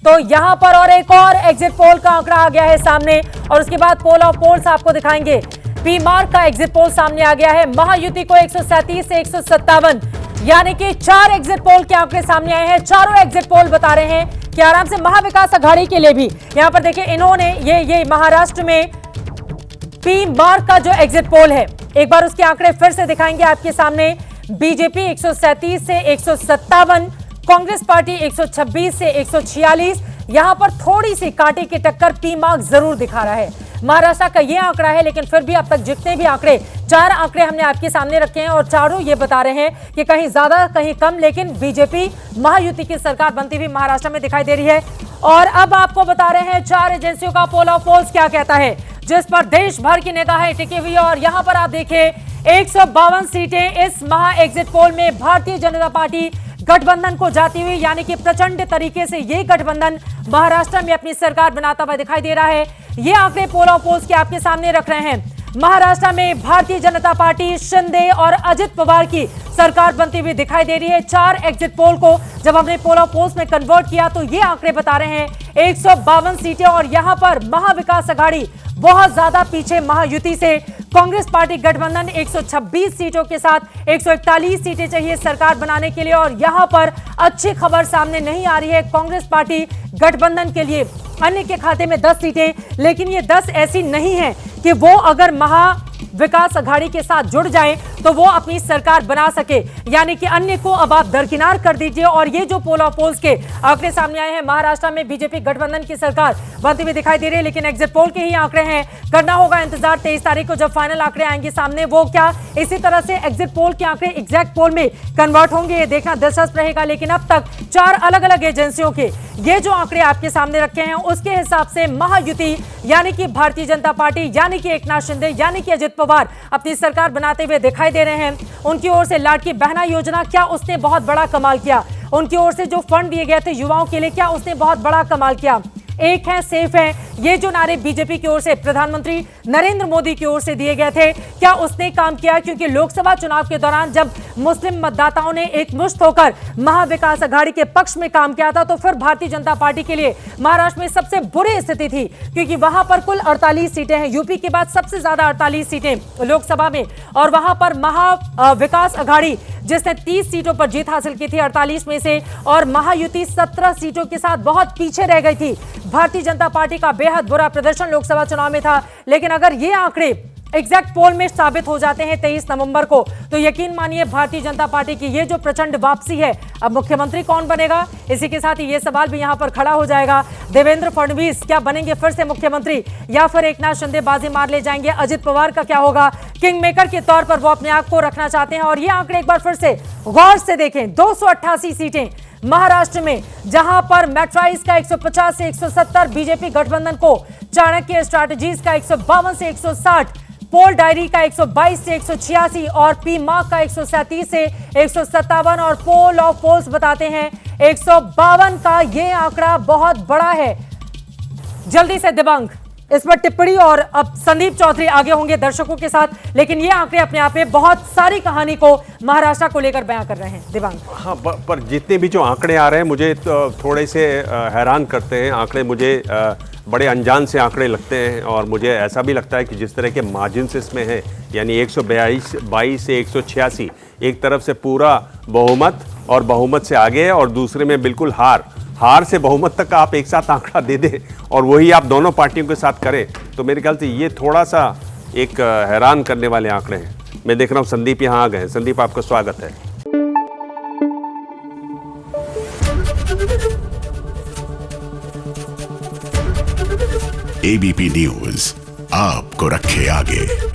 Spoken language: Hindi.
तो यहां पर और एक और एग्जिट पोल का आंकड़ा आ गया है सामने, और उसके बाद पोल ऑफ पोल्स आपको दिखाएंगे। पी मार्क का एग्जिट पोल सामने आ गया है। महायुति को 137 से 157, यानी कि 4 एग्जिट पोल के आंकड़े सामने आए हैं। चारों एग्जिट पोल बता रहे हैं कि आराम से महाविकास अघाड़ी के लिए भी, यहां पर देखिए इन्होंने ये महाराष्ट्र में पी मार्क का जो एग्जिट पोल है, एक बार उसके आंकड़े फिर से दिखाएंगे आपके सामने। बीजेपी 137 से 157, कांग्रेस पार्टी 126 से 146। यहां पर थोड़ी सी कांटे की टक्कर पी मार्क जरूर दिखा रहा है। महाराष्ट्र का यह आंकड़ा है, लेकिन फिर भी अब तक जितने भी आंकड़े, 4 आंकड़े हमने आपके सामने रखे हैं और चारों ये बता रहे हैं कि कहीं ज्यादा कहीं कम, लेकिन बीजेपी महायुति की सरकार बनती हुई महाराष्ट्र में दिखाई दे रही है। और अब आपको बता रहे हैं 4 एजेंसियों का पोल ऑफ पोल्स क्या कहता है, जिस पर देश भर की निगाहें टिकी हुई है। और यहां पर आप देखिए 152 सीटें इस महा एग्जिट पोल में भारतीय जनता पार्टी गठबंधन को जाती हुई, यानी कि प्रचंड तरीके से ये गठबंधन महाराष्ट्र में अपनी सरकार बनाता हुआ दिखाई दे रहा है। ये आंकड़े पोल ऑफ पोल्स के आपके सामने रख रहे हैं। महाराष्ट्र में भारतीय जनता पार्टी शिंदे और अजित पवार की सरकार बनती हुई दिखाई दे रही है। 4 एग्जिट पोल को जब हमने पोल ऑफ पोल्स में कन्वर्ट किया तो ये आंकड़े बता रहे हैं 152 सीटें, और यहां पर महाविकास अघाड़ी बहुत ज्यादा पीछे महायुति से। कांग्रेस पार्टी गठबंधन 126 सीटों के साथ 141 सीटें चाहिए सरकार बनाने के लिए, और यहां पर अच्छी खबर सामने नहीं आ रही है कांग्रेस पार्टी गठबंधन के लिए। अन्य के खाते में 10 सीटें, लेकिन ये 10 ऐसी नहीं है कि वो अगर महाविकास अघाड़ी के साथ जुड़ जाए तो वो अपनी सरकार बना सके, यानी कि अन्य को अब आप दरकिनार कर दीजिए। और ये जो पोल ऑफ पोल्स के आंकड़े सामने आए हैं, महाराष्ट्र में बीजेपी गठबंधन की सरकार बनती हुई दिखाई दे रही है, लेकिन एग्जिट पोल के ही आंकड़े हैं। करना होगा इंतजार 23 तारीख को जब फाइनल आंकड़े आएंगे सामने, वो क्या इसी तरह से एग्जिट पोल के आंकड़े एग्जैक्ट पोल में कन्वर्ट होंगे, ये देखना दिलचस्प रहेगा। लेकिन अब तक 4 अलग अलग एजेंसियों के ये जो आंकड़े आपके सामने रखे हैं, उसके हिसाब से महायुति यानी कि भारतीय जनता पार्टी, यानी कि एकनाथ शिंदे, यानी कि अजित पवार अपनी सरकार बनाते हुए दिखाई दे रहे हैं। उनकी ओर से लाडकी बहना योजना, क्या उसने बहुत बड़ा कमाल किया? उनकी ओर से जो फंड दिए गए थे युवाओं के लिए, क्या उसने बहुत बड़ा कमाल किया? एक है सेफ है, ये जो नारे बीजेपी की ओर से प्रधानमंत्री नरेंद्र मोदी की ओर से दिए गए थे, क्या उसने काम किया? क्योंकि लोकसभा चुनाव के दौरान जब मुस्लिम मतदाताओं ने एकमुश्त होकर महाविकास अघाड़ी के पक्ष में काम किया था, तो फिर भारतीय जनता पार्टी के लिए महाराष्ट्र में सबसे बुरी स्थिति थी, क्योंकि वहां पर कुल 48 सीटें हैं, यूपी के बाद सबसे ज्यादा 48 सीटें लोकसभा में, और वहां पर महाविकास अघाड़ी जिसने 30 सीटों पर जीत हासिल की थी 48 में से, और महायुति 17 सीटों के साथ बहुत पीछे रह गई थी। भारतीय जनता पार्टी का बेहद बुरा प्रदर्शन लोकसभा चुनाव में था। लेकिन अगर ये आंकड़े एग्जैक्ट पोल में साबित हो जाते हैं 23 नवंबर को, तो यकीन मानिए भारतीय जनता पार्टी की ये जो प्रचंड वापसी है, अब मुख्यमंत्री कौन बनेगा? इसी के साथ ही ये सवाल भी यहां पर खड़ा हो जाएगा, देवेंद्र फडणवीस क्या बनेंगे फिर से मुख्यमंत्री, या फिर एकनाथ शिंदे बाजी मार ले जाएंगे? अजित पवार का क्या होगा? किंग मेकर के तौर पर वो अपने आप को रखना चाहते हैं। और ये आंकड़े एक बार फिर से गौर से देखें, 288 सीटें महाराष्ट्र में, जहां पर मैट्राइज का 150 से 170, बीजेपी गठबंधन को चाणक्य स्ट्रैटेजीज का 152 से 160, पोल डायरी का 122 से 186 और पी मार्क का 137 से 157, और पोल ऑफ पोल्स बताते हैं 152 का ये आंकड़ा बहुत बड़ा है। जल्दी से दिबांग इस पर टिप्पणी, और अब संदीप चौधरी आगे होंगे दर्शकों के साथ, लेकिन ये आंकड़े अपने आप में बहुत सारी कहानी को महाराष्ट्र को लेकर बयां कर रहे हैं। दिबांग, हाँ, पर जितने भी जो आंकड़े आ रहे हैं मुझे थोड़े से हैरान करते हैं। आंकड़े मुझे बड़े अनजान से आंकड़े लगते हैं, और मुझे ऐसा भी लगता है कि जिस तरह के मार्जिन इसमें है, यानी 122 से 186, एक तरफ से पूरा बहुमत और बहुमत से आगे है, और दूसरे में बिल्कुल हार से बहुमत तक का आप एक साथ आंकड़ा दे दें और वही आप दोनों पार्टियों के साथ करें, तो मेरे ख्याल से ये थोड़ा सा एक हैरान करने वाले आंकड़े हैं। मैं देख रहा हूँ संदीप यहाँ आ गए हैं। संदीप, आपका स्वागत है। एबीपी न्यूज आपको रखे आगे।